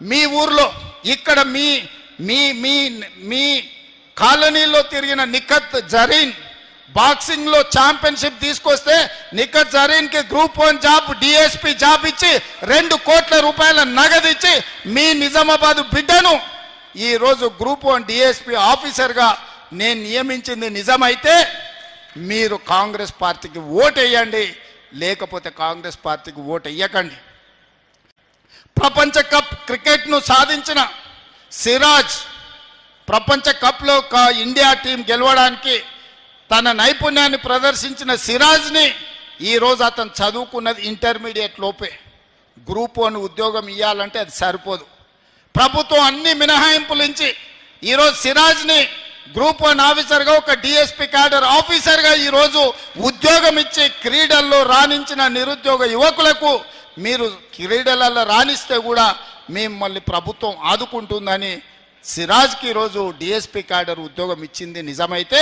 మీ ఊర్లో ఇక్కడ మీ మీ మీ మీ కాలనీలో తిరిగిన నిఖత్ జరీన్ బాక్సింగ్ లో ఛాంపియన్షిప్ తీసుకొస్తే నిఖత్ జరీన్ కి గ్రూప్ 1 జాబ్ డిఎస్పీ జాబ్ ఇచ్చి 2 కోట్ల రూపాయల నగదు ఇచ్చి మీ నిజామాబాద్ బిడ్డను ఈ రోజు గ్రూప్ 1 డిఎస్పీ ఆఫీసర్ గా నేను నియమించింది నిజమైతే మీరు కాంగ్రెస్ పార్టీకి ఓటు వేయండి, లేకపోతే కాంగ్రెస్ పార్టీకి ఓటు వేయకండి. ప్రపంచ కప్ క్రికెట్ ను సాధించిన సిరాజ్ ప్రపంచ కప్ లో ఇండియా టీం గెలవడానికి తన నైపుణ్యాన్ని ప్రదర్శించిన సిరాజ్ని ఈ రోజు అతను చదువుకున్నది ఇంటర్మీడియట్ లోపే. గ్రూప్ 1 ఉద్యోగం ఇవ్వాలంటే అది సరిపోదు. ప్రభుత్వం అన్ని మినహాయింపులు ఇచ్చి ఈరోజు సిరాజ్ని గ్రూప్ 1 ఆఫీసర్గా ఒక డిఎస్పీ క్యాడర్ ఆఫీసర్గా ఈరోజు ఉద్యోగం ఇచ్చి క్రీడల్లో రాణించిన నిరుద్యోగ యువకులకు మీరు క్రీడలలో రాణిస్తే కూడా మిమ్మల్ని ప్రభుత్వం ఆదుకుంటుందని సిరాజ్కి ఈరోజు డిఎస్పీ క్యాడర్ ఉద్యోగం ఇచ్చింది నిజమైతే